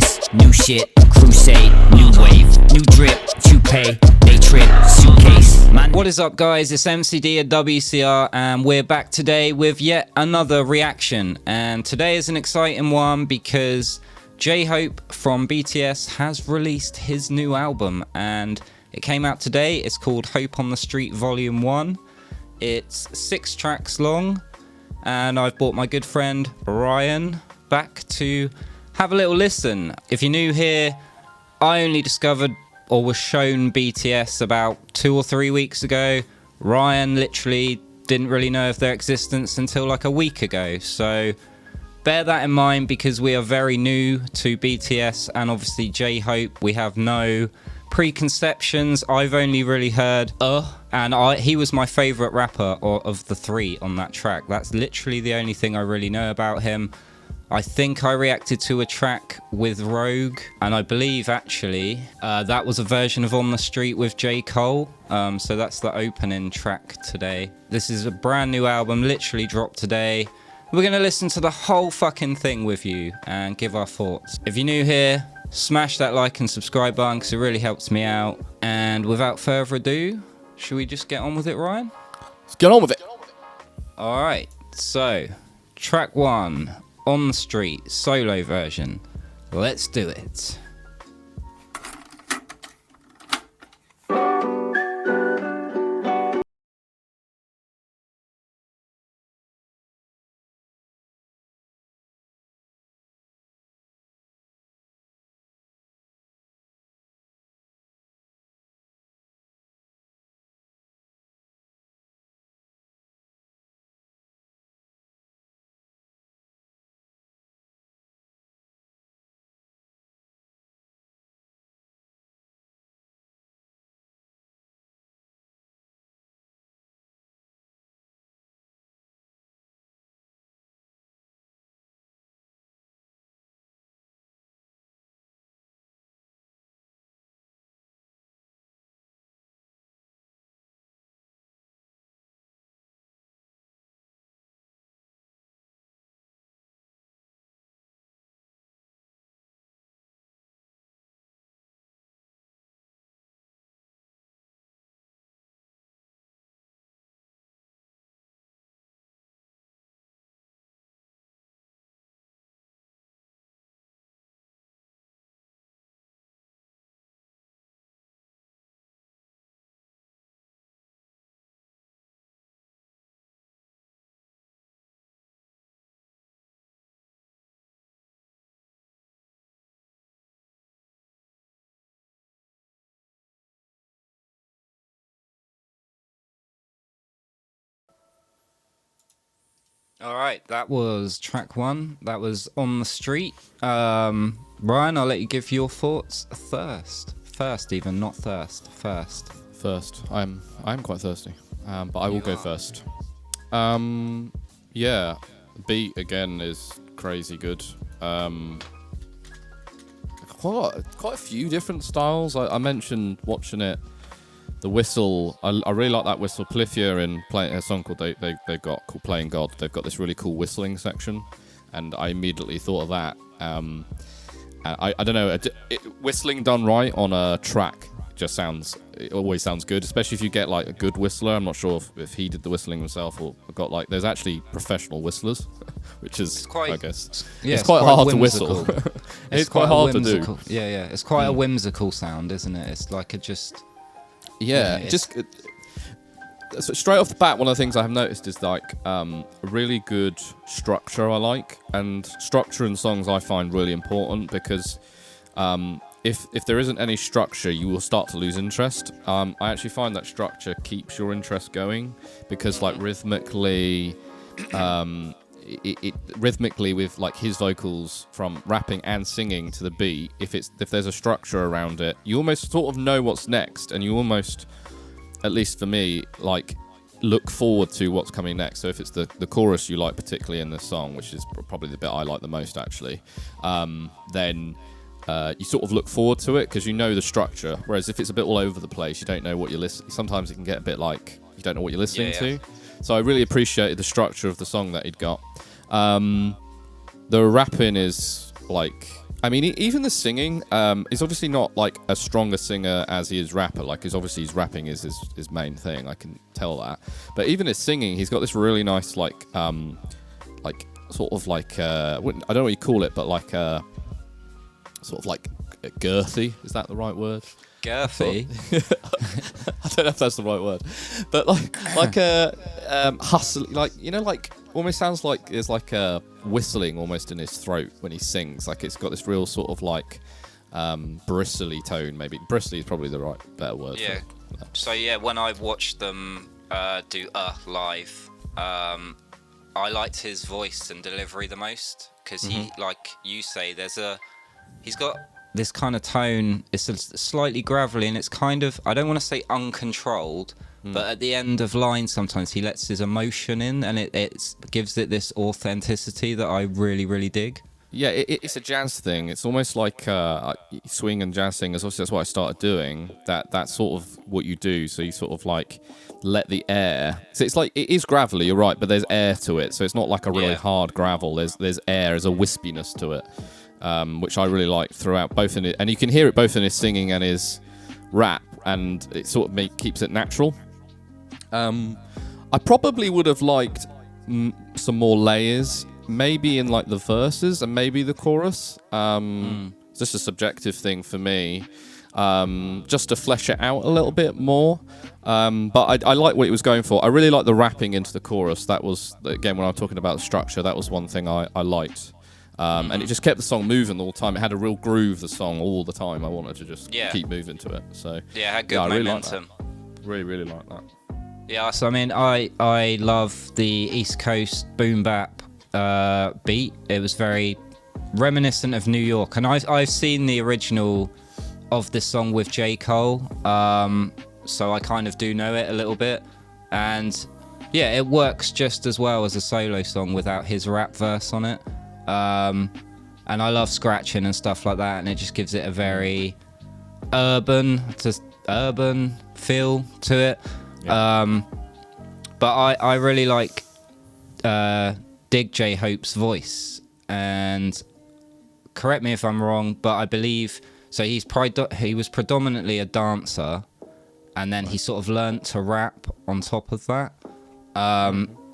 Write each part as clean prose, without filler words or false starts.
this, new shit, crusade, new wave, new drip, toupee, they trip, suitcase. What is up, guys? It's MCD at WCR, and we're back today with yet another reaction. And today is an exciting one because jhope from BTS has released his new album, and it came out today. It's called Hope on the Street Volume 1. It's 6 tracks long, and I've brought my good friend Ryan back to have a little listen. If you're new here, I only discovered or was shown BTS about 2 or 3 weeks ago. Ryan literally didn't really know of their existence until like a week ago. So bear that in mind because we are very new to BTS and obviously jhope. We have no preconceptions. I've only really heard and he was my favorite rapper of the 3 on that track. That's literally the only thing I really know about him. I think I reacted to a track with Rogue, and I believe actually that was a version of On the Street with J. Cole. So that's the opening track today. This is a brand new album, literally dropped today. We're gonna listen to the whole fucking thing with you and give our thoughts. If you're new here, smash that like and subscribe button because it really helps me out. And without further ado, should we just get on with it, Ryan? Let's get on with it. All right, so track 1. On the Street, solo version. Let's do it. All right, that was track 1. That was On the Street. Ryan, I'll let you give your thoughts first even, not thirst. First, I'm quite thirsty, but I will go first. Yeah, beat again is crazy good. Quite a few different styles. I mentioned watching it. The whistle, I really like that whistle. Polyphia in playing a song called they've got called Playing God. They've got this really cool whistling section, and I immediately thought of that. I don't know, whistling done right on a track just it always sounds good, especially if you get like a good whistler. I'm not sure if he did the whistling himself or got like. There's actually professional whistlers, which is quite, I guess, yeah, it's quite hard whimsical. To whistle. It's quite hard to do. Yeah, it's quite a whimsical sound, isn't it? It's like so straight off the bat, one of the things I have noticed is like a really good structure I like, and structure in songs I find really important because if there isn't any structure, you will start to lose interest. I actually find that structure keeps your interest going because like rhythmically, rhythmically with like his vocals from rapping and singing to the beat, if there's a structure around it, you almost sort of know what's next, and you almost, at least for me, like look forward to what's coming next. So if it's the chorus you like particularly in this song, which is probably the bit I like the most actually, then you sort of look forward to it because you know the structure. Whereas if it's a bit all over the place, you don't know what you're listening. Sometimes it can get a bit like you don't know what you're listening to. So I really appreciated the structure of the song that he'd got. The rapping is like I mean, even the singing, he's obviously not like as strong a singer as he is rapper. Like, his rapping is his main thing. I can tell that. But even his singing, he's got this really nice I don't know what you call it, but sort of like girthy. Is that the right word? Girthy. I don't know if that's the right word, but like a hustle, like almost sounds like there's like a whistling almost in his throat when he sings. Like it's got this real sort of like bristly tone. Maybe bristly is probably the better word. Yeah. So yeah, when I watched them do live, I liked his voice and delivery the most because he, like you say, he's got this kind of tone. It's slightly gravelly and it's kind of, I don't want to say uncontrolled, but at the end of lines sometimes he lets his emotion in and it gives it this authenticity that I really, really dig. Yeah, it's a jazz thing. It's almost like swing and jazz singers. Obviously, that's what I started doing. That's sort of what you do. So you sort of like let the air. So it's like it is gravelly. You're right, but there's air to it. So it's not like a really hard gravel. There's air. There's a wispiness to it, which I really like throughout both in it, and you can hear it both in his singing and his rap, and it sort of keeps it natural. I probably would have liked some more layers. Maybe in like the verses and maybe the chorus. It's just a subjective thing for me, just to flesh it out a little bit more. But I like what he was going for. I really like the rapping into the chorus. That was, again, when I'm talking about the structure, that was one thing I liked. And it just kept the song moving all the time. It had a real groove, the song, all the time. I wanted to just keep moving to it. So yeah, it had good momentum. Really, really like that. Yeah, so I mean, I love the East Coast boom bap beat. It was very reminiscent of New York, and I've seen the original of this song with J. Cole, so I kind of do know it a little bit, and yeah, it works just as well as a solo song without his rap verse on it, and I love scratching and stuff like that, and it just gives it a very urban feel to it. But I really like dig jhope's voice, and correct me if I'm wrong, but I believe so he was predominantly a dancer, and then he sort of learnt to rap on top of that,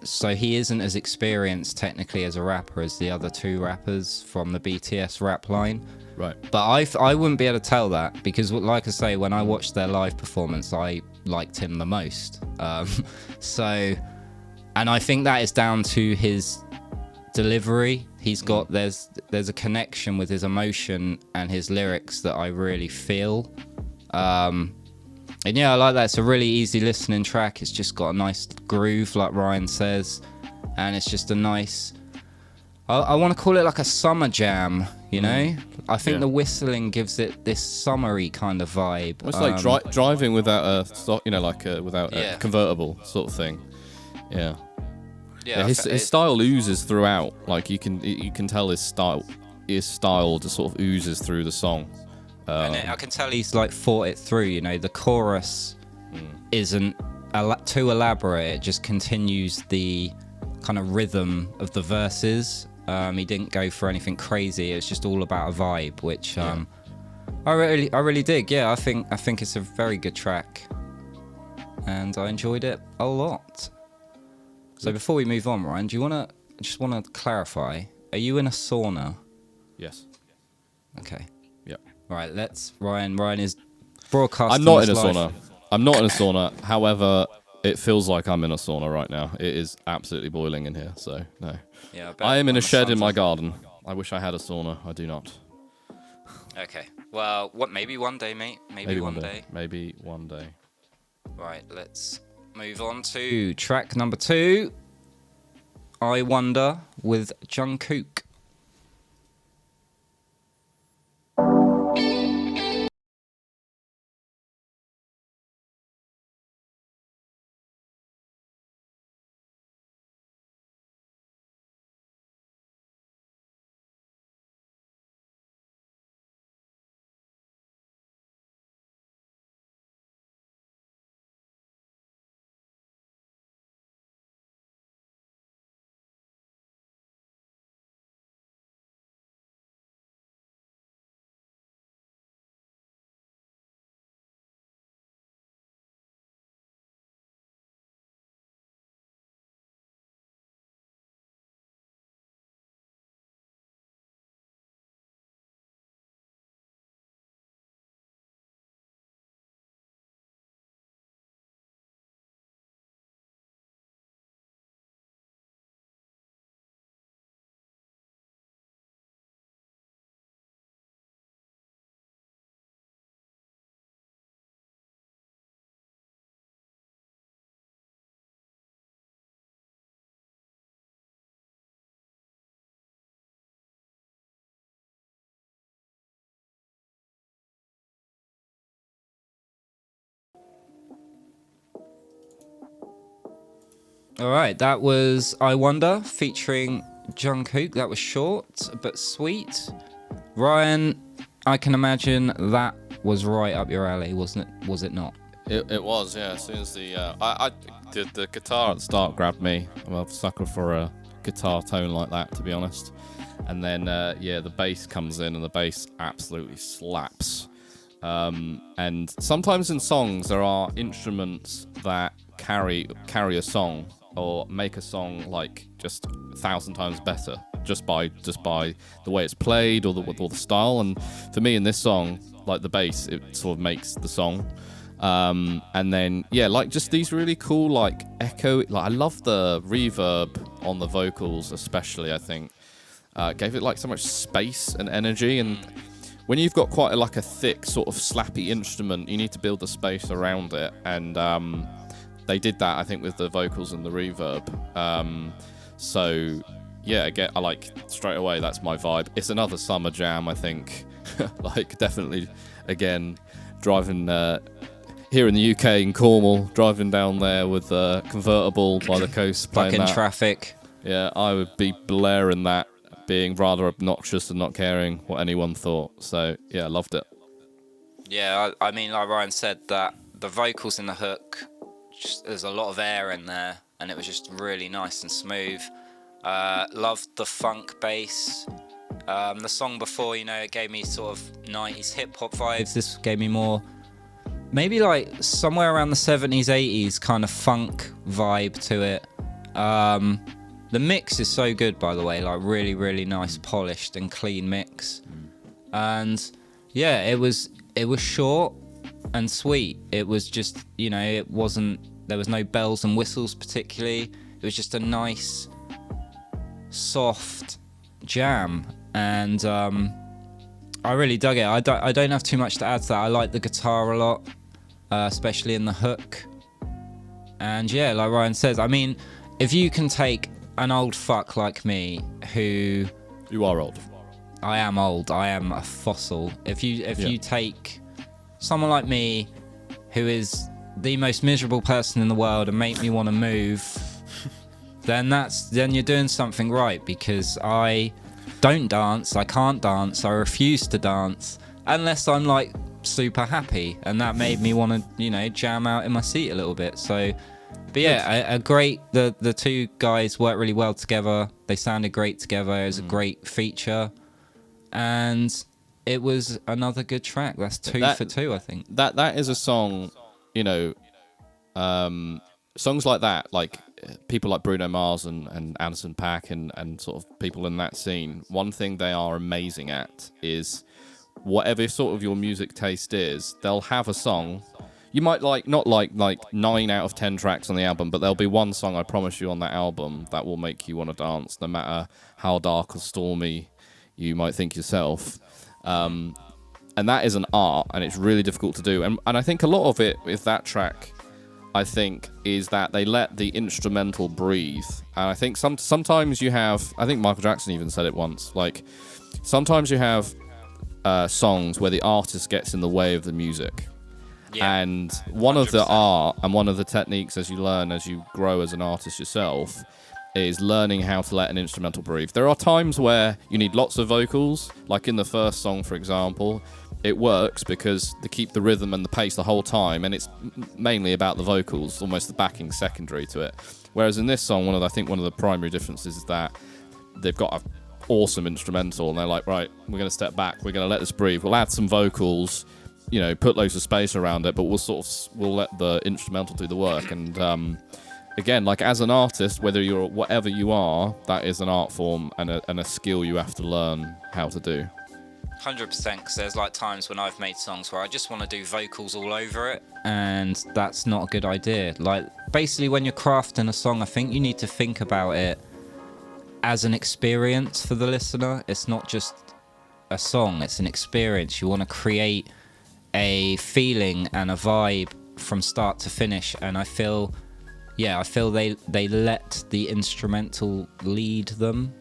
so he isn't as experienced technically as a rapper as the other two rappers from the BTS rap line, right? But I wouldn't be able to tell that because, like I say, when I watched their live performance, I liked him the most, so, and I think that is down to his delivery. He's got there's a connection with his emotion and his lyrics that I really feel, and yeah, I like that. It's a really easy listening track. It's just got a nice groove, like Ryan says, and it's just a nice, I want to call it like a summer jam, you know. I think the whistling gives it this summery kind of vibe. It's like driving without without a convertible sort of thing. Yeah, his style oozes throughout. Like you can tell his style just sort of oozes through the song. And I can tell he's like thought it through. You know, the chorus isn't too elaborate. It just continues the kind of rhythm of the verses. He didn't go for anything crazy. It's just all about a vibe, which I really dig. Yeah, I think it's a very good track, and I enjoyed it a lot. So before we move on, Ryan, do you just want to clarify? Are you in a sauna? Yes. Okay. Yep. All right. Ryan is broadcasting. I'm not in a sauna. I'm not in a sauna. However, it feels like I'm in a sauna right now. It is absolutely boiling in here. So no. Yeah. I am in a shed in my garden. I wish I had a sauna. I do not. Okay. Well, maybe one day, mate. Maybe one day. Maybe one day. Right. Let's move on to track number 2. I Wonder with Jungkook. All right, that was I Wonder featuring Jungkook. That was short but sweet. Ryan, I can imagine that was right up your alley, wasn't it? Was it not? It was, yeah. As soon as I did the guitar at the start grabbed me. I'm a sucker for a guitar tone like that, to be honest. And then the bass comes in, and the bass absolutely slaps. And sometimes in songs there are instruments that carry a song or make a song like just 1,000 times better just by the way it's played or the style. And for me in this song, like the bass, it sort of makes the song. And then like just these really cool like echo. Like I love the reverb on the vocals, especially. I think gave it like so much space and energy. And when you've got quite a thick sort of slappy instrument, you need to build the space around it. And they did that, I think, with the vocals and the reverb. So yeah, again, I like straight away. That's my vibe. It's another summer jam, I think. Like definitely, again, driving here in the UK in Cornwall, driving down there with a convertible by the coast, playing Fucking that. traffic. Yeah, I would be blaring that, being rather obnoxious and not caring what anyone thought. So yeah, I loved it. Yeah, I mean, like Ryan said, that the vocals in the hook, there's a lot of air in there, and it was just really nice and smooth. Loved the funk bass. The song before, it gave me sort of 90s hip-hop vibes. This gave me more, maybe like somewhere around the 70s, 80s kind of funk vibe to it. The mix is so good, by the way, like really, really nice, polished and clean mix. And yeah, it was short and sweet. It was just, there was no bells and whistles particularly. It was just a nice, soft jam. And I really dug it. I don't have too much to add to that. I like the guitar a lot, especially in the hook. And yeah, like Ryan says, I mean, if you can take an old fuck like me, who... You are old. I am old. I am a fossil. If you take someone like me, who is the most miserable person in the world, and make me want to move, then you're doing something right, because I don't dance. I can't dance. I refuse to dance unless I'm like super happy, and that made me want to jam out in my seat a little bit. So. But yeah, the two guys worked really well together. They sounded great together. It was a great feature. And it was another good track. That's two for two, I think. That is a song, songs like that, like people like Bruno Mars and Anderson .Paak and sort of people in that scene, one thing they are amazing at is whatever sort of your music taste is, they'll have a song. You might not like 9 out of 10 tracks on the album, but there'll be one song, I promise you, on that album that will make you want to dance, no matter how dark or stormy you might think yourself. And that is an art, and it's really difficult to do. And I think a lot of it with that track, I think, is that they let the instrumental breathe. And I think sometimes you have, I think Michael Jackson even said it once, like sometimes you have songs where the artist gets in the way of the music. Yeah, and one 100%. Of the art and one of the techniques as you learn, as you grow as an artist yourself, is learning how to let an instrumental breathe. There are times where you need lots of vocals, like in the first song, for example. It works because they keep the rhythm and the pace the whole time, and it's mainly about the vocals, almost the backing secondary to it. Whereas in this song, one of the primary differences is that they've got an awesome instrumental, and they're like, right, we're going to step back, we're going to let this breathe, we'll add some vocals, put loads of space around it, but we'll let the instrumental do the work. And again, like as an artist, whether you're whatever you are, that is an art form and a skill you have to learn how to do. 100%, because there's like times when I've made songs where I just want to do vocals all over it, and that's not a good idea. Like basically when you're crafting a song, I think you need to think about it as an experience for the listener. It's not just a song, it's an experience. You want to create a feeling and a vibe from start to finish, and I feel they let the instrumental lead them,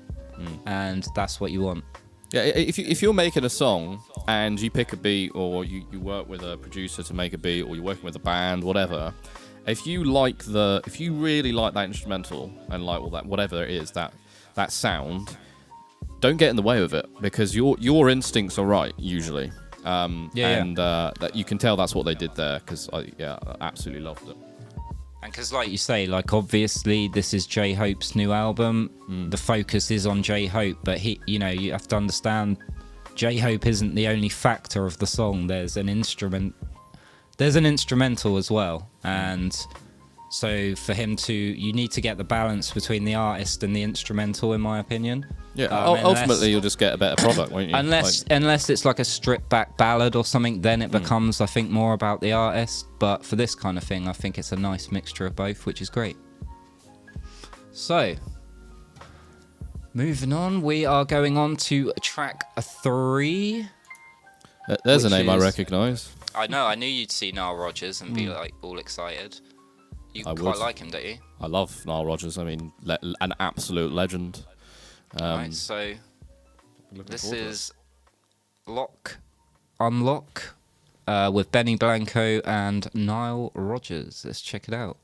and that's what you want. Yeah, if you're making a song and you pick a beat, or you work with a producer to make a beat, or you're working with a band, whatever, if you really like that instrumental and like all that, whatever it is, that sound, don't get in the way of it, because your instincts are right usually. That you can tell that's what they did there, because I absolutely loved it. And because, like you say, like obviously this is J-Hope's new album. The focus is on J-Hope, but you have to understand, J-Hope isn't the only factor of the song. There's an instrumental as well, and so for him you need to get the balance between the artist and the instrumental, in my opinion. Ultimately you'll just get a better product, won't you? Unless it's like a stripped back ballad or something, then it becomes, I think, more about the artist. But for this kind of thing, I think it's a nice mixture of both, which is great. So, moving on, we are going on to track 3. There's a name I recognise. I know, I knew you'd see Nile Rodgers and be like all excited. You quite like him, don't you? I love Nile Rodgers. I mean, an absolute legend. Right, so this is Lock Unlock with Benny Blanco and Nile Rodgers. Let's check it out.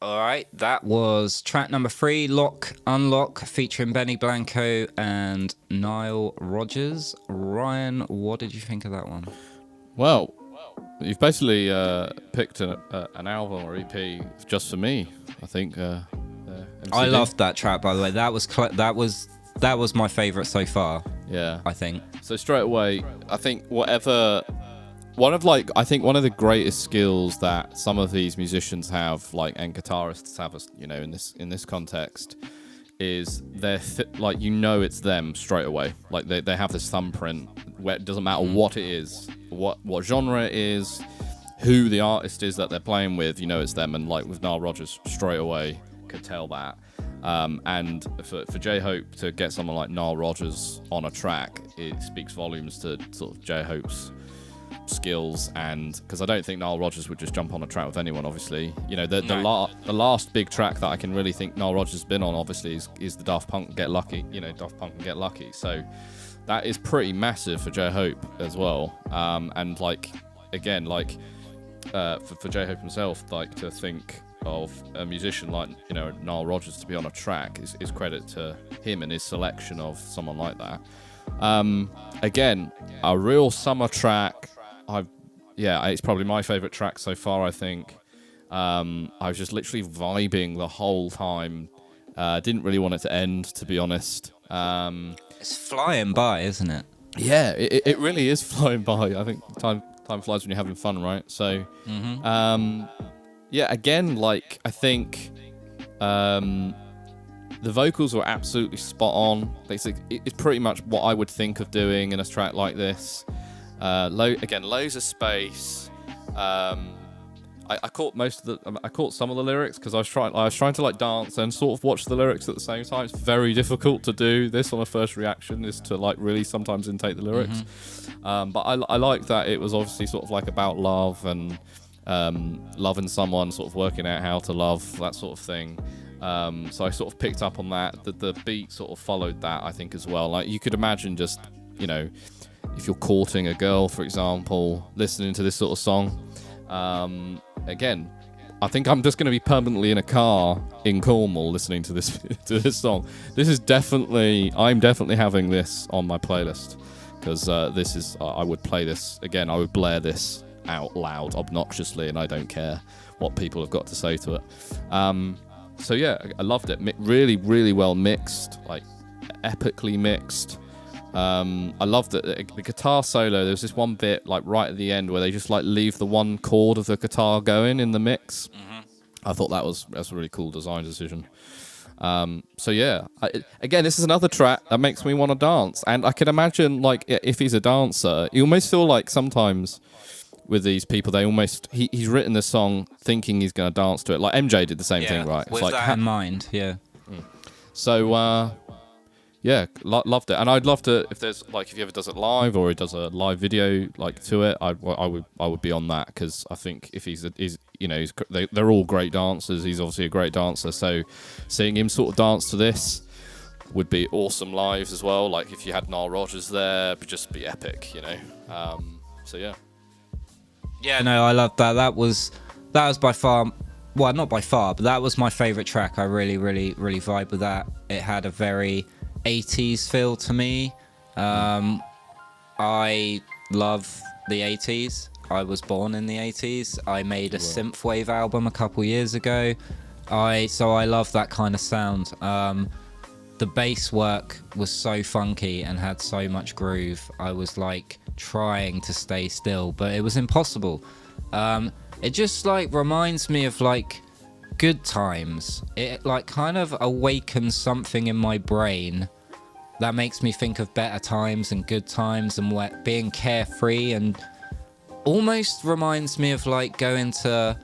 All right, that was track number 3, Lock Unlock, featuring Benny Blanco and Nile Rodgers. Ryan, what did you think of that one? Well, you've basically picked an album or EP just for me, I think. I loved that track, by the way. That was my favourite so far. Yeah, I think. So straight away, I think one of the greatest skills that some of these musicians have, and guitarists have, in this context, is it's them straight away. Like they have this thumbprint where it doesn't matter what it is, what genre it is, who the artist is that they're playing with. It's them. And like with Nile Rodgers, straight away could tell that. And for J-Hope to get someone like Nile Rodgers on a track, it speaks volumes to sort of J-Hope's skills, and because I don't think Nile Rodgers would just jump on a track with anyone, obviously. The last big track that I can really think Nile Rodgers has been on, obviously, is the Daft Punk Get Lucky. Daft Punk and Get Lucky. So that is pretty massive for J-Hope as well. And for J-Hope himself, to think of a musician like Nile Rodgers to be on a track is credit to him and his selection of someone like that. Again, a real summer track. It's probably my favourite track so far, I think. I was just literally vibing the whole time. Didn't really want it to end, to be honest. It's flying by, isn't it? Yeah, it really is flying by. I think time flies when you're having fun, right? So, again, I think the vocals were absolutely spot on. It's pretty much what I would think of doing in a track like this. Loads of space. I caught I caught some of the lyrics because I was trying to like dance and sort of watch the lyrics at the same time. It's very difficult to do this on a first reaction, is to like really sometimes intake the lyrics. But I like that it was obviously sort of like about love and loving someone, sort of working out how to love, that sort of thing. So I sort of picked up on that. The beat sort of followed that, I think, as well. Like you could imagine just, you know, if you're courting a girl, for example, listening to this sort of song. Again, I think I'm just going to be permanently in a car in Cornwall listening to this song. I'm definitely having this on my playlist, because I would play this again. I would blare this out loud, obnoxiously, and I don't care what people have got to say to it. So yeah, I loved it. Really, really well mixed, like epically mixed. I loved the guitar solo. There's this one bit like right at the end where they just like leave the one chord of the guitar going in the mix. I thought that's a really cool design decision. So yeah, again, this is another track that makes me want to dance, and I can imagine like if he's a dancer, you almost feel like sometimes with these people, they almost he's written this song thinking he's going to dance to it. Like MJ did the same thing, right? With it's like, that in mind, yeah. So yeah, loved it, and I'd love to if he ever does it live or he does a live video like to it. I would be on that, because I think if they're all great dancers. He's obviously a great dancer, so seeing him sort of dance to this would be awesome live as well. Like if you had Nile Rodgers there, it would just be epic, you know. So yeah. Yeah, no, I loved that. That was by far, well, not by far, but that was my favourite track. I really, really, really vibe with that. It had a very 80s feel to me. I love the 80s. I was born in the 80s. I made a synthwave album a couple years ago. So I love that kind of sound. The bass work was so funky and had so much groove. I was like trying to stay still, but it was impossible. It just like reminds me of like good times. It like kind of awakens something in my brain that makes me think of better times and good times and being carefree, and almost reminds me of like going to,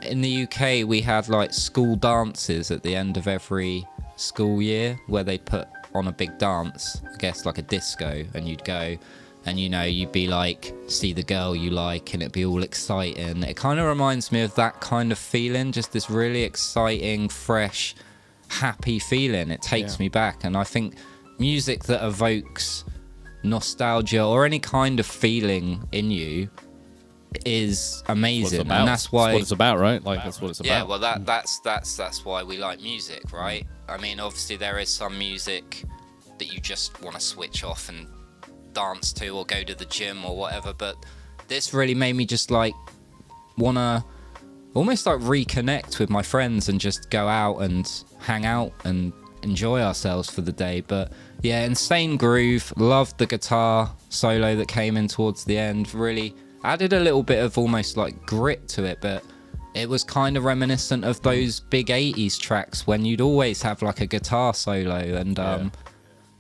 in the UK we had like school dances at the end of every school year where they put on a big dance, I guess like a disco, and you'd go and you'd be like, see the girl you like, and it'd be all exciting. It kind of reminds me of that kind of feeling, just this really exciting, fresh, happy feeling. It takes me back, and I think music that evokes nostalgia or any kind of feeling in you is amazing, and that's why what it's about, right? Like that's what it's about. Yeah, well, that's why we like music, right? I mean, obviously there is some music that you just want to switch off and dance to, or go to the gym or whatever, but this really made me just like want to almost like reconnect with my friends and just go out and hang out and enjoy ourselves for the day. But yeah, insane groove. Loved the guitar solo that came in towards the end. Really added a little bit of almost like grit to it, but it was kind of reminiscent of those big 80s tracks when you'd always have like a guitar solo, and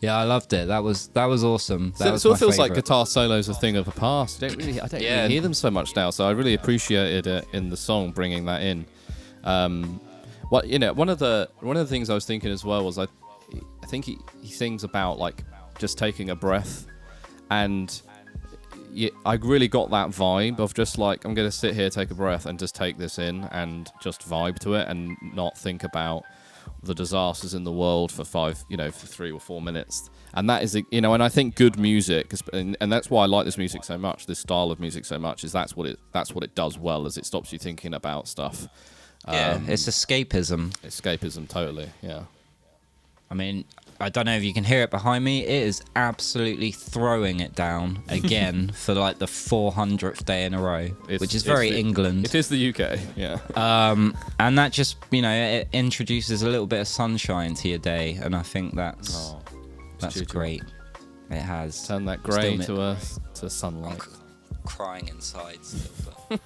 yeah, I loved it. That was awesome. That it sort of feels like guitar solos a thing of the past. I don't really hear them so much now, so I really appreciated it in the song, bringing that in. Well, you know, one of the things I was thinking as well was I think he sings about like just taking a breath, and I really got that vibe of just like, I'm going to sit here, take a breath, and just take this in and just vibe to it, and not think about the disasters in the world for 3 or 4 minutes. And that is, and I think good music, and that's why I like this music so much, this style of music so much, is that's what it does well, is it stops you thinking about stuff. Yeah, it's escapism. Escapism, totally, yeah. I mean, I don't know if you can hear it behind me. It is absolutely throwing it down again for like the 400th day in a row, which is very England. It is the UK, yeah. And that just, it introduces a little bit of sunshine to your day, and I think that's great. It has. Turn that grey to sunlight. I'm crying inside still. But...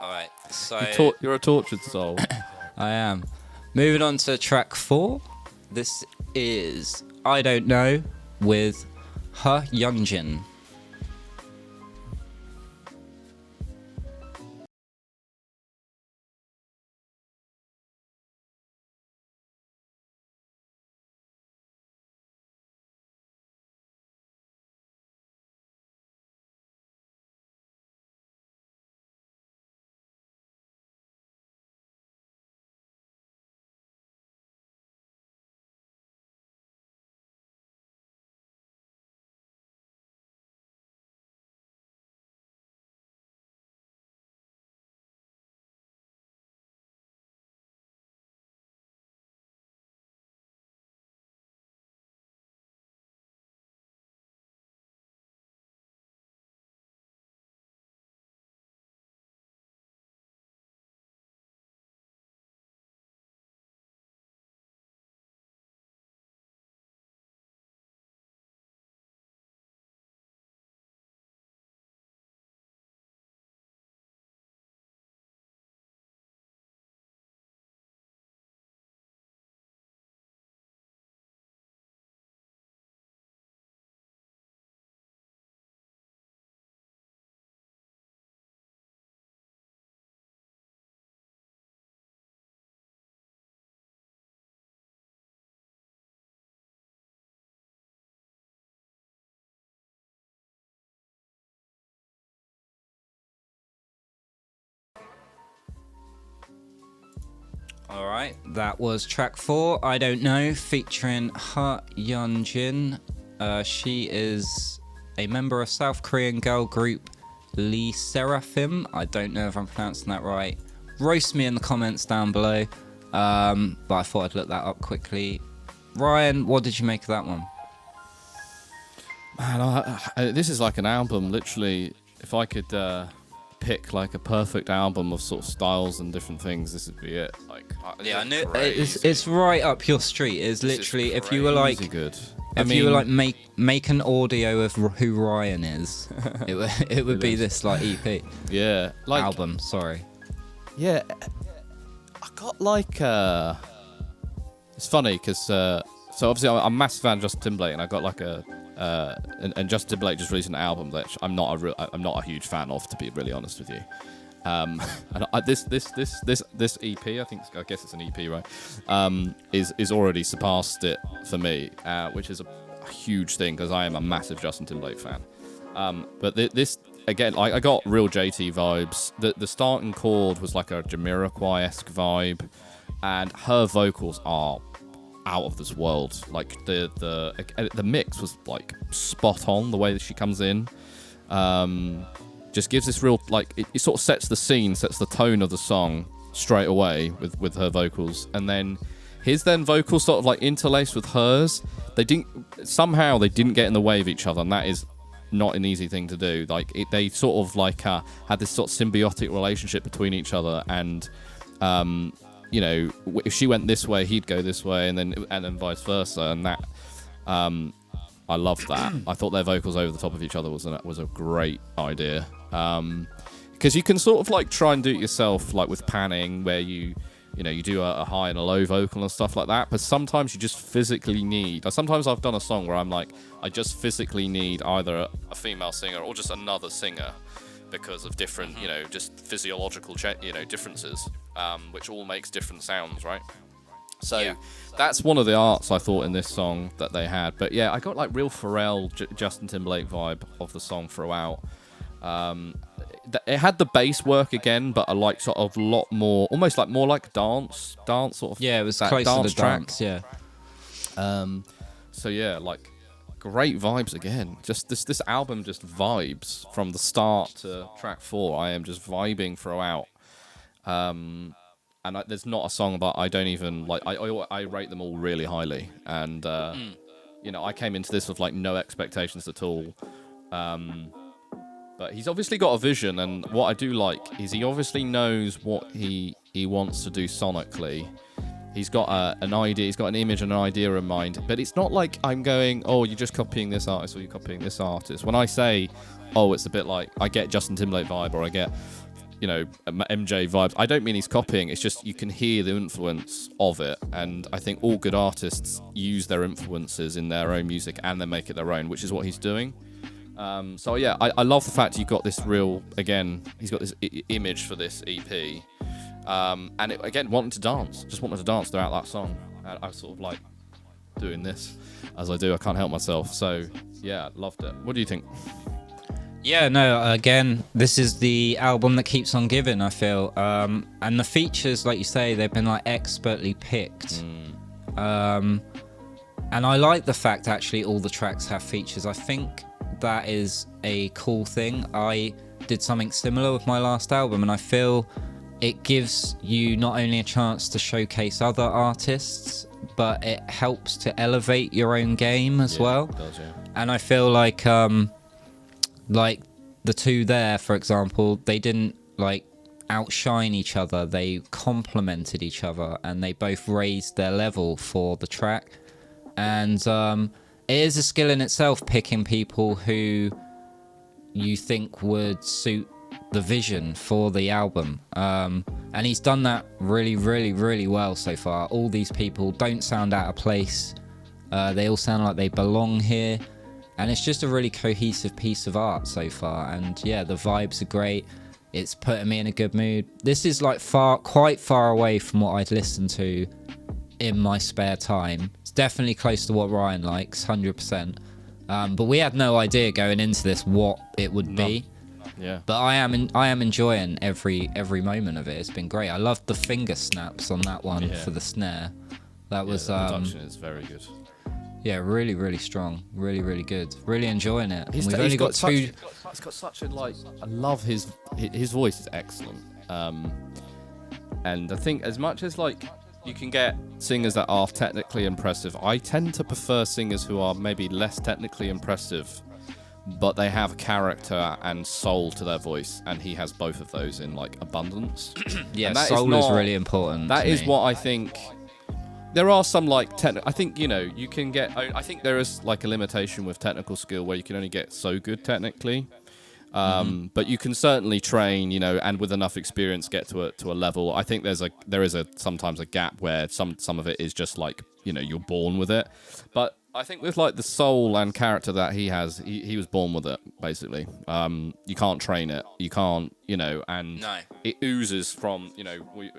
All right, so you're a tortured soul. I am. Moving on to track 4. This is I Don't Know with Hyunjin. All right, that was track 4, I Don't Know, featuring Ha Yeonjin. She is a member of South Korean girl group Lee Seraphim. I don't know if I'm pronouncing that right. Roast me in the comments down below. But I thought I'd look that up quickly. Ryan, what did you make of that one? Man, this is like an album, literally. If I could pick like a perfect album of sort of styles and different things, this would be it. Like, yeah, I knew it's right up your street. It's literally, if you were like good. You were like make an audio of who Ryan is, it would be this like EP. Yeah, like album. Sorry. Yeah, I got like it's funny because so obviously I'm a massive fan of Justin Timberlake, and I got like and Justin Timberlake just released an album that I'm not a huge fan of, to be really honest with you. And this EP, I guess it's an EP, right? Is already surpassed it for me, which is a huge thing because I am a massive Justin Timberlake fan. But this again, I got real JT vibes. The starting chord was like a Jamiroquai-esque vibe, and her vocals are out of this world. Like the mix was like spot on, the way that she comes in. Just gives this real, like, it sort of sets the scene, sets the tone of the song straight away with her vocals, and then his vocals sort of like interlaced with hers. They didn't get in the way of each other, and that is not an easy thing to do. Like they sort of like had this sort of symbiotic relationship between each other, and you know, if she went this way, he'd go this way, and then vice versa, and that I loved that. I thought their vocals over the top of each other was a great idea. Because you can sort of like try and do it yourself, like with panning, where you do a high and a low vocal and stuff like that. But sometimes you just physically need. Sometimes I've done a song where I'm like, I just physically need either a female singer or just another singer because of different, just physiological, differences, which all makes different sounds, right? So yeah. That's one of the arts I thought in this song that they had. But yeah, I got like real Pharrell, Justin Timberlake vibe of the song throughout. It had the bass work again, but a like sort of lot more, almost like more like dance sort of. Yeah, it was close to the dance. Yeah. So yeah, like great vibes again. Just this album just vibes from the start to track 4. I am just vibing throughout. And there's not a song that I don't even like. I rate them all really highly, and I came into this with like no expectations at all. But he's obviously got a vision, and what I do like is he obviously knows what he wants to do sonically. He's got an idea, he's got an image and an idea in mind, but it's not like I'm going, oh, you're just copying this artist or you're copying this artist. When I say, oh, it's a bit like, I get Justin Timberlake vibe or I get, MJ vibes, I don't mean he's copying, it's just you can hear the influence of it, and I think all good artists use their influences in their own music and then make it their own, which is what he's doing. So yeah, I love the fact you got this real, again, he's got this image for this EP, and it, again, wanted to dance throughout that song. I was sort of like doing this as I do, I can't help myself. So yeah, loved it. What do you think? Yeah, no, again, this is the album that keeps on giving, I feel. And the features, like you say, they've been like expertly picked. And I like the fact actually all the tracks have features. I think that is a cool thing. I did something similar with my last album, and I feel it gives you not only a chance to showcase other artists, but it helps to elevate your own game as well. It does, yeah. And I feel like the two there, for example, they didn't like outshine each other, they complemented each other, and they both raised their level for the track. And it is a skill in itself, picking people who you think would suit the vision for the album. And he's done that really, really, really well so far. All these people don't sound out of place. They all sound like they belong here. And it's just a really cohesive piece of art so far. And yeah, the vibes are great. It's putting me in a good mood. This is like quite far away from what I'd listen to in my spare time. It's definitely close to what Ryan likes, 100%. But we had no idea going into this what it would be. Yeah. But I am enjoying every moment of it. It's been great. I loved the finger snaps on that one for the snare. That was the production is very good. Yeah, really, really strong. Really, really good. Really enjoying it. He's got such a like. I love his voice is excellent. And I think as much as like you can get singers that are technically impressive, I tend to prefer singers who are maybe less technically impressive, but they have character and soul to their voice, and he has both of those in like abundance. Yeah, soul is really important. That is what I think. There are some like I think you can get. I think there is like a limitation with technical skill where you can only get so good technically. But you can certainly train, and with enough experience get to a level. I think there is sometimes a gap where some of it is just like, you're born with it. But I think with like the soul and character that he has, he was born with it, basically. You can't train it. You can't, and it oozes from,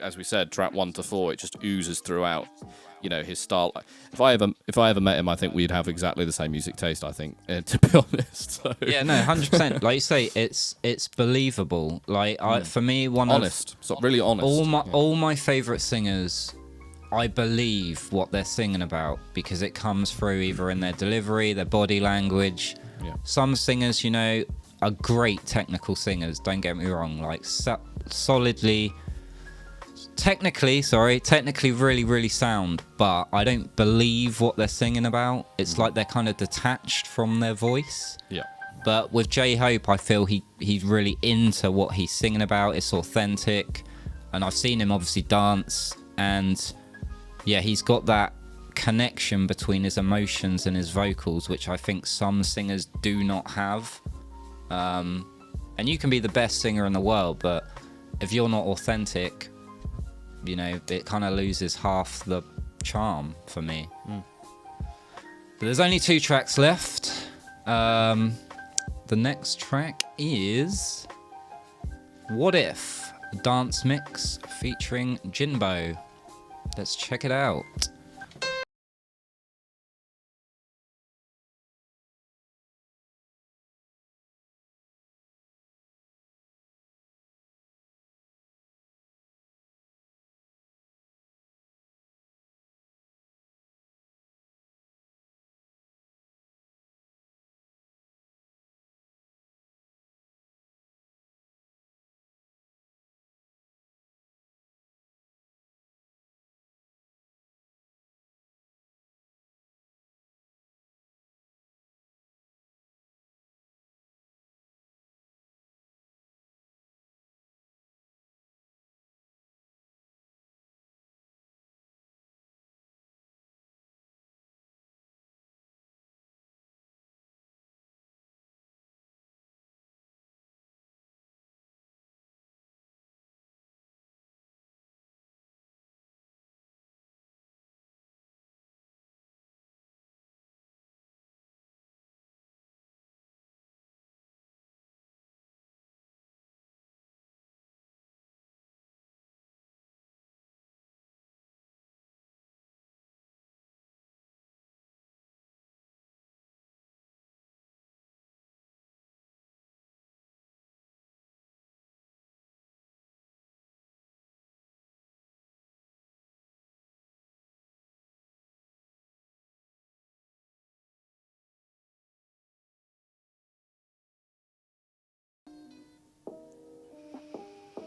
as we said, track 1 to 4, it just oozes throughout. His style. If I ever met him, I think we'd have exactly the same music taste. I think, to be honest. So. Yeah, no, 100%. Like you say, it's believable. Like for me, really honest. All my favorite singers, I believe what they're singing about because it comes through either in their delivery, their body language. Yeah. Some singers, are great technical singers. Don't get me wrong. Like technically really, really sound, but I don't believe what they're singing about. It's like they're kind of detached from their voice. Yeah. But with J-Hope, I feel he's really into what he's singing about. It's authentic. And I've seen him obviously dance. And yeah, he's got that connection between his emotions and his vocals, which I think some singers do not have. And you can be the best singer in the world, but if you're not authentic, it kind of loses half the charm for me. But there's only 2 tracks left. The next track is What If? Dance Mix featuring Jinbo. Let's check it out.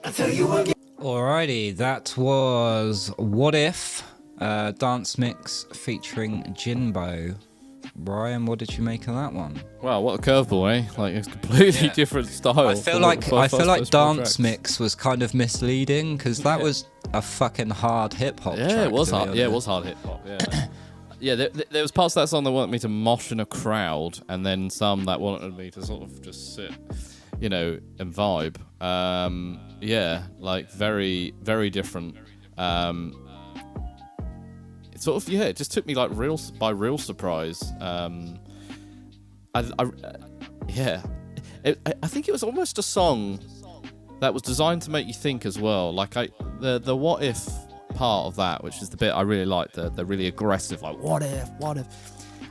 Alrighty, that was What If, Dance Mix featuring Jinbo. Brian, what did you make of that one? Wow, what a curveball, eh? Like, it's completely different style. I feel like Dance Mix was kind of misleading because that was a fucking hard hip hop track. It was hard. Yeah, it was hard hip hop. Yeah. Yeah, there was parts of that song that wanted me to mosh in a crowd, and then some that wanted me to sort of just sit, and vibe. Yeah, like very, very different. It sort of, it just took me like real surprise. I think it was almost a song that was designed to make you think as well. Like the what if part of that, which is the bit I really like, the really aggressive, like what if.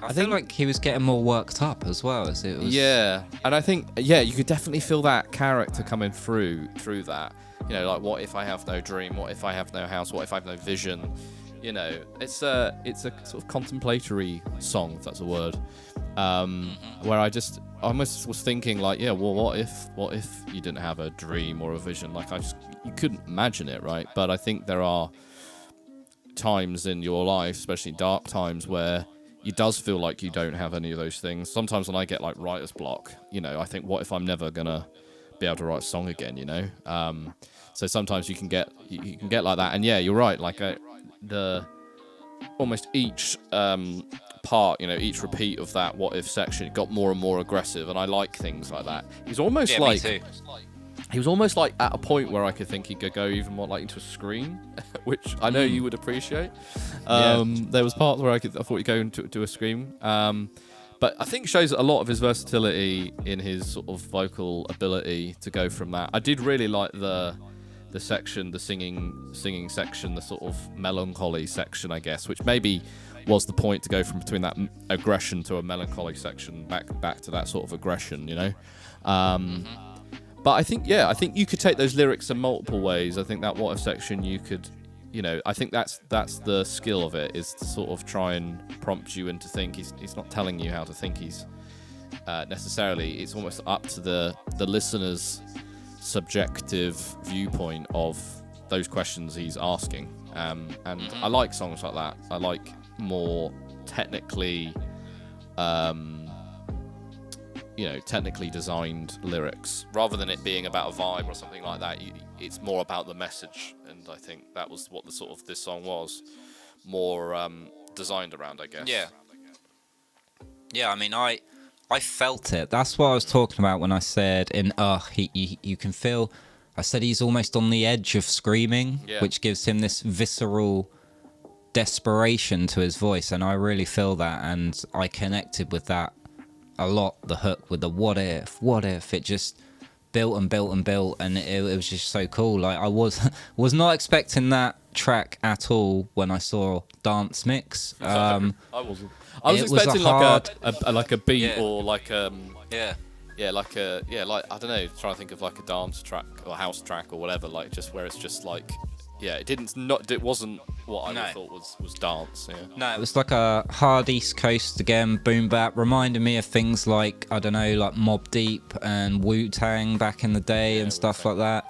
I feel like he was getting more worked up as well as it was. Yeah, and I think you could definitely feel that character coming through that. You know, like, what if I have no dream? What if I have no house? What if I have no vision? You know, it's a sort of contemplatory song, if that's a word. Where I almost was thinking, like, yeah, well, what if you didn't have a dream or a vision? Like, you couldn't imagine it, right? But I think there are times in your life, especially dark times, where it does feel like you don't have any of those things. Sometimes when I get like writer's block, you know, I think, what if I'm never gonna be able to write a song again, you know? So sometimes you can get like that. And yeah, you're right, like the almost each part, you know, each repeat of that what if section, it got more and more aggressive, and I like things like that. He's almost me too. He was almost like at a point where I could think he could go even more like into a scream, which I know you would appreciate. There was parts where I thought he'd go into a scream. But I think shows a lot of his versatility in his sort of vocal ability to go from that. I did really like the section, the singing section, the sort of melancholy section, I guess, which maybe was the point, to go from between that aggression to a melancholy section back to that sort of aggression, you know. But I think you could take those lyrics in multiple ways. I think that what if section, you could, you know, I think that's the skill of it, is to sort of try and prompt you into think. He's not telling you how to think. He's necessarily, it's almost up to the listener's subjective viewpoint of those questions he's asking. And I like songs like that. I like more technically technically designed lyrics, rather than it being about a vibe or something like that. It's more about the message, and I think that was what the sort of this song was more designed around, I guess. Yeah, I mean, I felt it. That's what I was talking about when I said you can feel. I said he's almost on the edge of screaming, which gives him this visceral desperation to his voice, and I really feel that, and I connected with that a lot. The hook with the what if, it just built and built and built, and it was just so cool. Like, I was not expecting that track at all when I saw Dance Mix. I wasn't. I was expecting like a beat or like I don't know, trying to think of like a dance track or house track or whatever, like just where it's just like, it wasn't what I thought was dance. No, it was like a hard East Coast again, boom bap, reminded me of things like, I don't know, like Mobb Deep and Wu-Tang back in the day and stuff like that.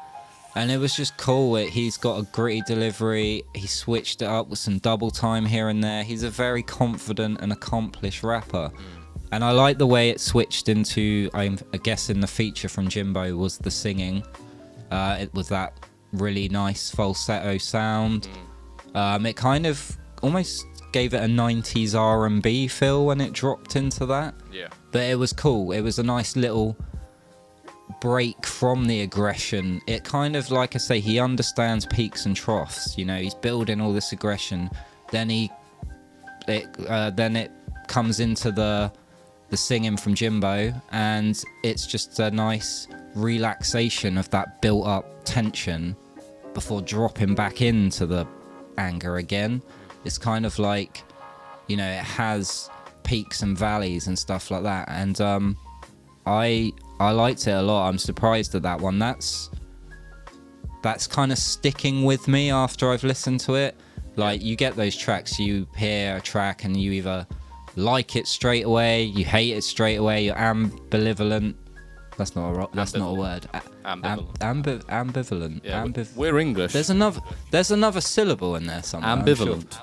And it was just cool. He's got a gritty delivery. He switched it up with some double time here and there. He's a very confident and accomplished rapper. And I like the way it switched into, I guess in the feature from Jimbo was the singing. It was that really nice falsetto sound. It kind of almost gave it a 90s R&B feel when it dropped into that. Yeah. But it was cool. It was a nice little break from the aggression. It kind of, like I say, he understands peaks and troughs. You know, he's building all this aggression. Then it comes into the singing from Jimbo, and it's just a nice relaxation of that built up tension before dropping back into the anger again. It's kind of like, you know, it has peaks and valleys and stuff like that, and I liked it a lot. I'm surprised at that one. That's kind of sticking with me after I've listened to it. Like, you get those tracks, you hear a track and you either like it straight away, you hate it straight away, you're ambivalent. That's not a word. Ambivalent. Ambivalent. Yeah, we're English. There's another syllable in there somewhere. Ambivalent.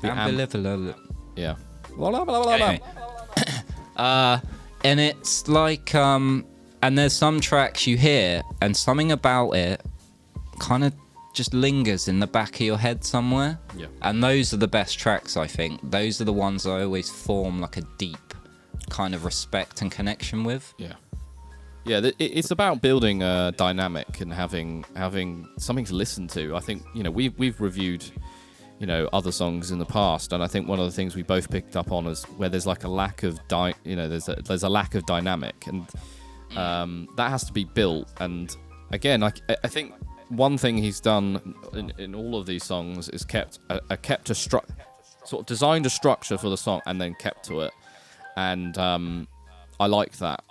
Sure. Ambivalent. Yeah. Anyway. And it's like, and there's some tracks you hear, and something about it kind of just lingers in the back of your head somewhere. Yeah. And those are the best tracks, I think. Those are the ones I always form like a deep kind of respect and connection with. Yeah. Yeah, it's about building a dynamic and having something to listen to. I think, you know, we've reviewed, you know, other songs in the past, and I think one of the things we both picked up on is where there's like a lack of there's a lack of dynamic, and that has to be built. And again, I think one thing he's done in all of these songs is kept a sort of designed a structure for the song and then kept to it. And I like that.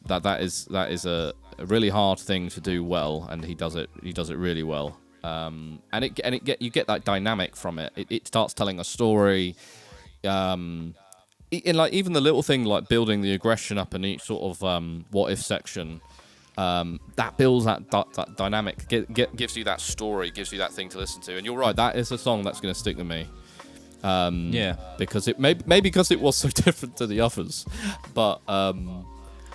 That is a really hard thing to do well, and he does it really well. You get that dynamic from it. It starts telling a story. In like even the little thing like building the aggression up in each sort of what if section. That builds that dynamic, gives you that story, gives you that thing to listen to. And you're right, that is a song that's going to stick with me. Because it maybe because it was so different to the others, but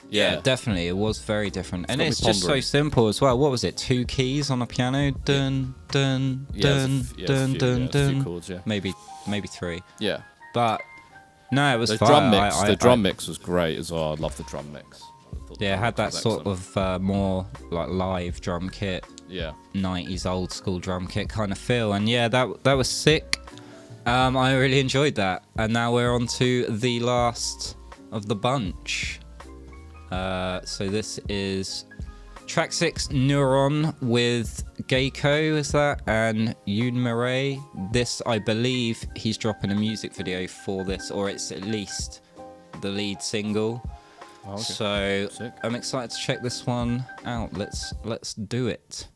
yeah, definitely, it was very different, and it's just so simple as well. What was it? 2 keys on a piano, dun dun dun dun dun dun. Chords, maybe 3. Yeah, but no, it was the fire. drum mix. The drum mix was great as well. I love the drum mix. Yeah, it had that sort of more like live drum kit. Yeah, 90s old school drum kit kind of feel, and yeah, that was sick. I really enjoyed that, and now we're on to the last of the bunch. So this is track 6, Neuron, with Geico, is that, and Yoon Murray. This, I believe, he's dropping a music video for this, or it's at least the lead single. Oh, okay. So sick. I'm excited to check this one out. Let's do it.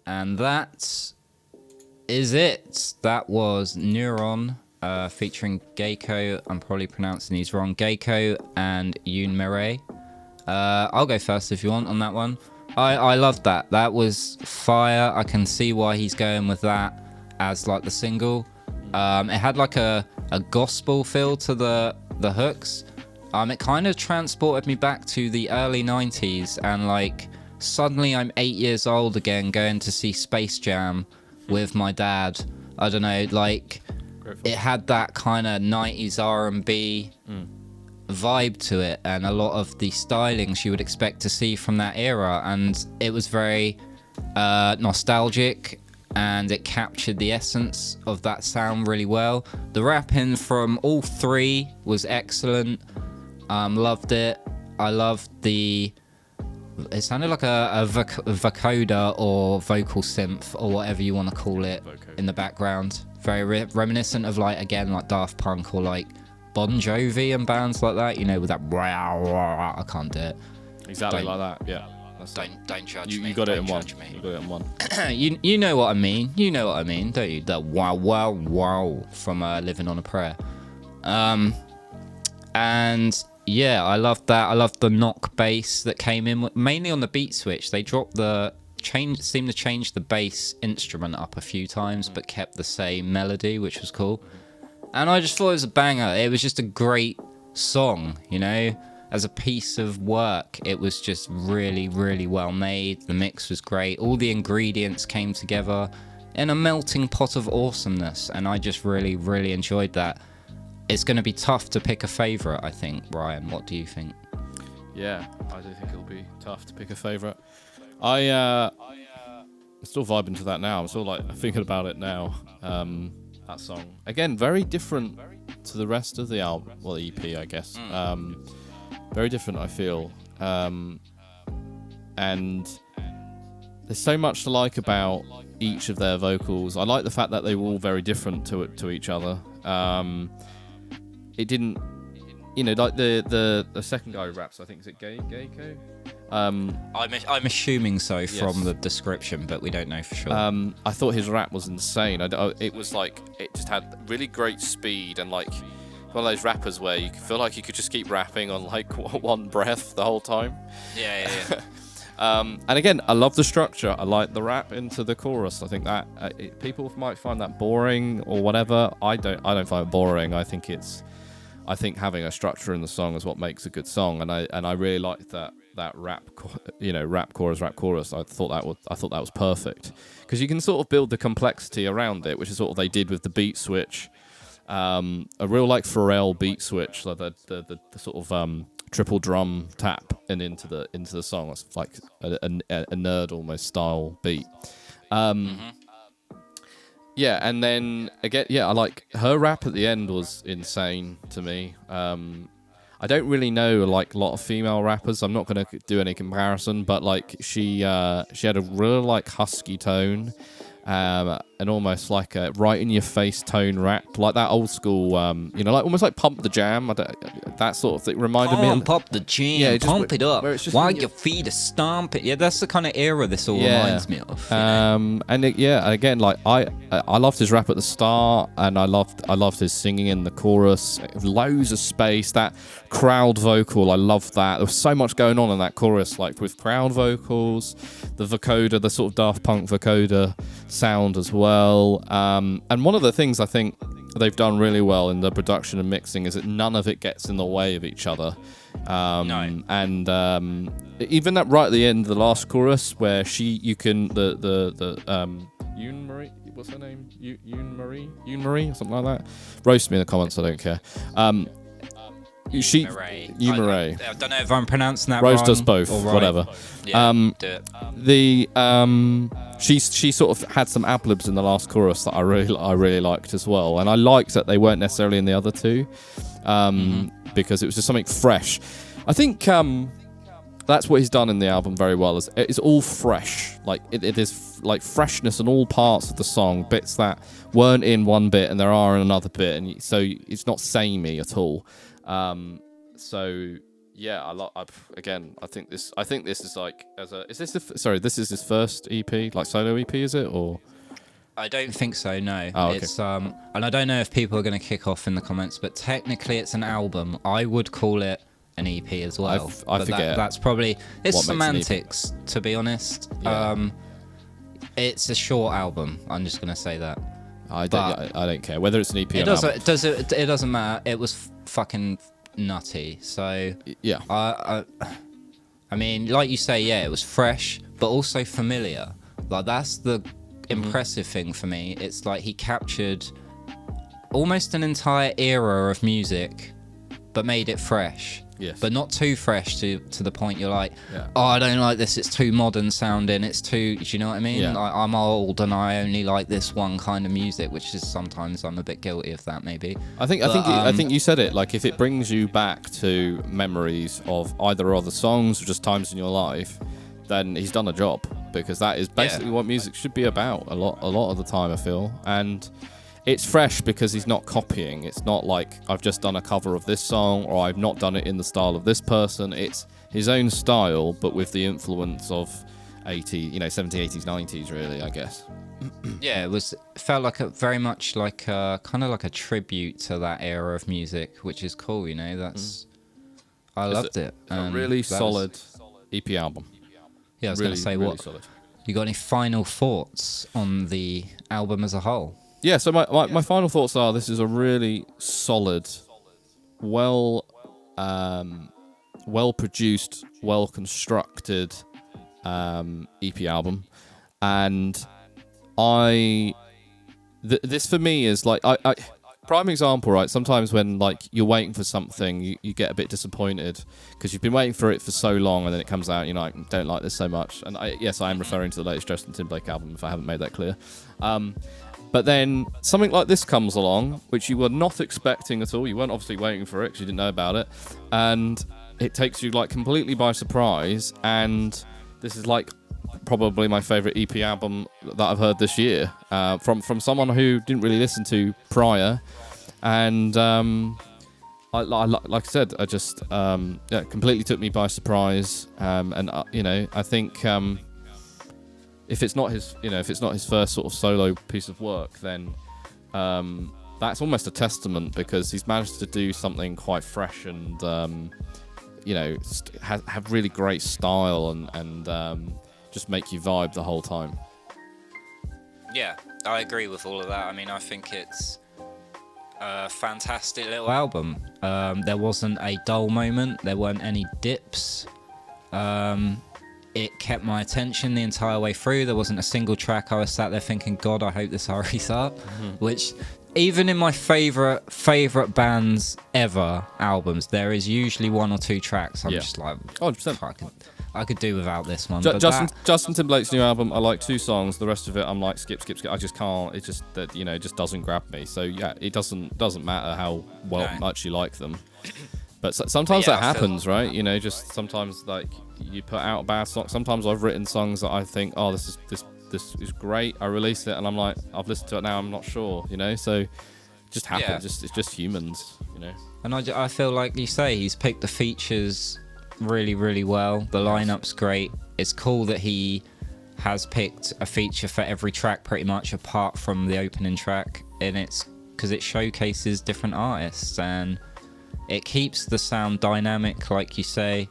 And that is it. That was Neuron, featuring Geico. I'm probably pronouncing these wrong. Geico and Yoon Murray. I'll go first if you want on that one. I loved that. That was fire. I can see why he's going with that as like the single. It had like a gospel feel to the hooks. It kind of transported me back to the early 90s, and like suddenly I'm 8 years old again, going to see Space Jam with my dad. I don't know, like it had that kind of 90s R&B vibe to it, and a lot of the stylings you would expect to see from that era, and it was very nostalgic, and it captured the essence of that sound really well. The rapping from all three was excellent. Loved it. I loved it sounded like a vocoder or vocal synth or whatever you want to call it in the background. Very reminiscent of like Daft Punk or like Bon Jovi and bands like that, you know, with that I can't do it. Exactly like that, yeah. Don't judge me. You got it in one. Me. You got it in one. you know what I mean. You know what I mean, don't you? That wow wow wow from Living on a Prayer. And yeah, I loved that. I loved the knock bass that came in, mainly on the beat switch. They seemed to change the bass instrument up a few times, but kept the same melody, which was cool. And I just thought it was a banger. It was just a great song, you know? As a piece of work, it was just really, really well made. The mix was great. All the ingredients came together in a melting pot of awesomeness, and I just really, really enjoyed that. It's going to be tough to pick a favourite, I think. Ryan, what do you think? Yeah, I do think it'll be tough to pick a favourite. I'm still vibing to that now. I'm still like thinking about it now. That song, again, very different to the rest of the album, well, the EP, I guess. Very different, I feel. And there's so much to like about each of their vocals. I like the fact that they were all very different to each other. It didn't, you know, like the second guy who raps, I think, is it Geico? I'm assuming so from the description, but we don't know for sure. I thought his rap was insane. It was like, it just had really great speed, and like one of those rappers where you feel like you could just keep rapping on like one breath the whole time. Yeah. And again, I love the structure. I like the rap into the chorus. I think that people might find that boring or whatever. I don't find it boring. I think having a structure in the song is what makes a good song, and I really liked that rap chorus. I thought that was perfect, because you can sort of build the complexity around it, which is what they did with the beat switch. A real like Pharrell beat switch, like the sort of triple drum tap and into the song. It's like a nerd almost style beat. Yeah, and then again, I like her rap at the end was insane to me. I don't really know like a lot of female rappers. I'm not going to do any comparison, but like she had a real like husky tone. And almost like a right in your face tone rap, like that old school, like almost like Pump the Jam. That sort of thing reminded me. Pump the jam, pump it up. While your feet are stomping. Yeah, that's the kind of era this all reminds me of. Again, like I loved his rap at the start, and I loved his singing in the chorus. Loads of space. That crowd vocal, I loved that. There was so much going on in that chorus, like with crowd vocals, the vocoder, the sort of Daft Punk vocoder sound as well. And one of the things I think they've done really well in the production and mixing is that none of it gets in the way of each other. No. And even that right at the end, the last chorus, where Yoon Marie, what's her name? Yoon Marie, something like that. Roast me in the comments, I don't care. Yoon Marie. I don't know if I'm pronouncing that Rose wrong. does both, right. whatever. Yeah, do it. She sort of had some ad-libs in the last chorus that I really liked as well, and I liked that they weren't necessarily in the other two, because it was just something fresh. I think that's what he's done in the album very well. It's all fresh, like it is like freshness in all parts of the song, bits that weren't in one bit and there are in another bit, and so it's not samey at all. Yeah, I think this is like this is his first EP, like solo EP, is it, or? I don't think so, no. Oh, okay. It's and I don't know if people are going to kick off in the comments, but technically it's an album. I would call it an EP as well. I forget. That's probably semantics, to be honest. Yeah. It's a short album. I'm just going to say that. I don't care whether it's an EP. It doesn't matter. It was fucking nutty. So yeah. I mean, like you say, yeah, it was fresh, but also familiar. Like that's the impressive thing for me. It's like he captured almost an entire era of music, but made it fresh. Yes. But not too fresh to the point you're like, oh, I don't like this. It's too modern sounding. It's too, do you know what I mean? Yeah. Like, I'm old and I only like this one kind of music, which is sometimes I'm a bit guilty of that. Maybe. I think you said it. Like if it brings you back to memories of either other songs or just times in your life, then he's done a job, because that is basically what music should be about a lot of the time, I feel. And it's fresh because he's not copying. It's not like I've just done a cover of this song or I've not done it in the style of this person. It's his own style, but with the influence of 70s, 80s, 90s, really, I guess. Yeah, it felt like very much like kind of like a tribute to that era of music, which is cool. I loved it. A really solid EP album. Yeah, I was going to say, really solid. You got any final thoughts on the album as a whole? Yeah, so my final thoughts are: this is a really solid, well produced, well constructed EP album, and this for me is like I prime example, right? Sometimes when like you're waiting for something, you get a bit disappointed because you've been waiting for it for so long, and then it comes out, and you're like, don't like this so much. And I am referring to the latest Justin Timberlake album, if I haven't made that clear. But then something like this comes along, which you were not expecting at all. You weren't obviously waiting for it because you didn't know about it, and it takes you like completely by surprise. And this is like probably my favorite EP album that I've heard this year, from someone who didn't really listen to prior, and like I said, I just completely took me by surprise, and I think if it's not his first sort of solo piece of work, then that's almost a testament, because he's managed to do something quite fresh and have really great style and just make you vibe the whole time. Yeah, I agree with all of that. I mean, I think it's a fantastic little album. There wasn't a dull moment. There weren't any dips. It kept my attention the entire way through. There wasn't a single track I was sat there thinking, God, I hope this hurries up. Which, even in my favorite bands ever albums, there is usually one or two tracks I'm just like, 100%. I could do without this one. Justin Timberlake's new album, I like 2 songs. The rest of it, I'm like skip. I just can't. It just it just doesn't grab me. So yeah, it doesn't matter how much you like them. But sometimes that happens, right? Just sometimes like you put out a bad song. Sometimes I've written songs that I think, oh, this is great. I release it and I'm like, I've listened to it now, I'm not sure. So it just happens. It's just humans. And I feel like you say, he's picked the features really, really well. The lineup's great. It's cool that he has picked a feature for every track pretty much, apart from the opening track, and it's because it showcases different artists and it keeps the sound dynamic, like you say,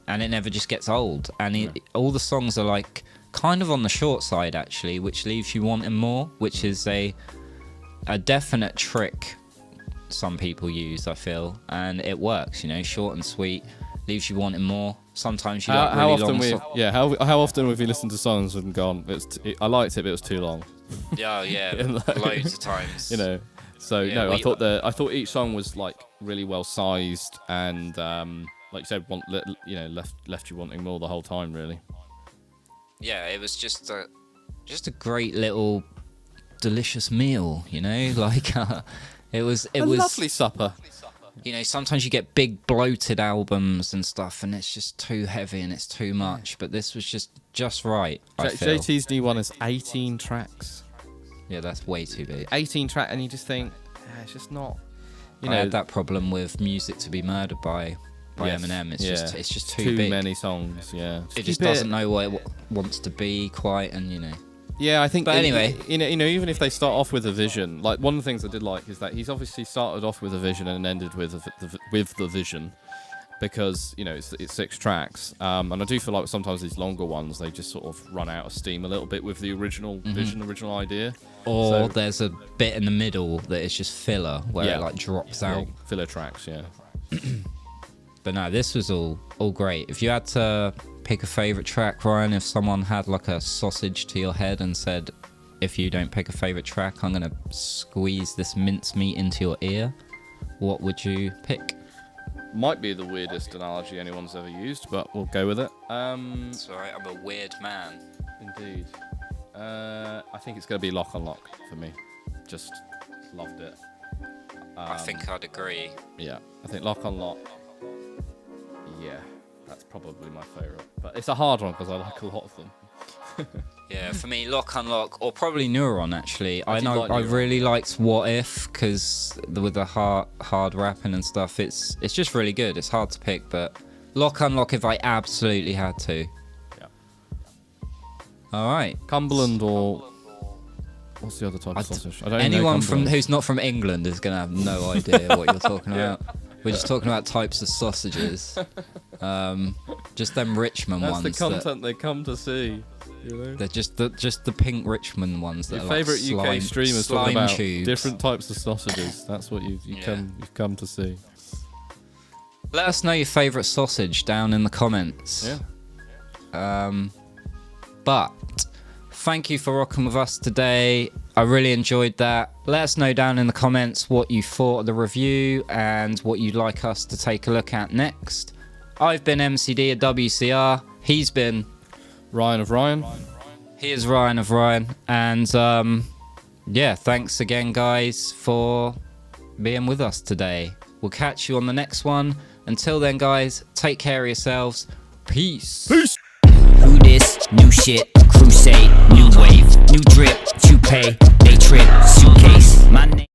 and it never just gets old. And all the songs are like kind of on the short side actually, which leaves you wanting more, which is a definite trick some people use, I feel, and it works. Short and sweet, leaves you wanting more. Sometimes you like really long. How often have you listened to songs and gone, I liked it, but it was too long? Yeah, loads of times. So I thought each song was like really well sized and like you said, left you wanting more the whole time, really. Yeah, it was just a great little delicious meal, like it was a lovely supper. Sometimes you get big bloated albums and stuff, and it's just too heavy and it's too much. But this was just right. JT's new one is 18 tracks. Yeah, that's way too big. 18 track, and you just think, it's just not. I had that problem with Music to Be Murdered by Eminem. It's just too big. Many songs. Yeah, it just doesn't know what it wants to be quite, and Yeah, I think. But anyway, even if they start off with a vision, like one of the things I did like is that he's obviously started off with a vision and ended with the vision, because it's 6 tracks, and I do feel like sometimes these longer ones they just sort of run out of steam a little bit with the original vision, original idea. Or there's a bit in the middle that is just filler where it like drops out. Filler tracks, yeah. But no, this was all great. If you had to pick a favourite track, Ryan, if someone had like a sausage to your head and said, if you don't pick a favourite track, I'm going to squeeze this mincemeat into your ear, what would you pick? Might be the weirdest analogy anyone's ever used, but we'll go with it. It's alright, I'm a weird man. Indeed. I think it's going to be Lock on Lock for me. Just loved it. I think I'd agree. Yeah, I think Lock on Lock. Yeah, that's probably my favourite. But it's a hard one because I like a lot of them. Yeah, for me, Lock on Lock, or probably Neuron, actually. I Neuron. really liked What If, because with the hard rapping and stuff, it's just really good. It's hard to pick, but Lock on Lock if I absolutely had to. Yeah. All right. Cumberland or what's the other type of sausage? I don't even know Anyone Cumberland. who's not from England is gonna have no idea what you're talking about. We're just talking about types of sausages. Just them Richmond That's ones. the content they come to see. You know? They're just the pink Richmond ones. That Your are favourite like UK streamers slime talking about tubes. different types of sausages. That's what you've come to see. Let us know your favourite sausage down in the comments. Yeah. But thank you for rocking with us today. I really enjoyed that. Let us know down in the comments what you thought of the review and what you'd like us to take a look at next. I've been MCD at WCR. He's been Ryan of Ryan. He is Ryan of Ryan. And yeah, thanks again, guys, for being with us today. We'll catch you on the next one. Until then, guys, take care of yourselves. Peace. Peace. Who this? New shit. Crusade. New wave. New drip. Toupee. They trip. Suitcase. My name.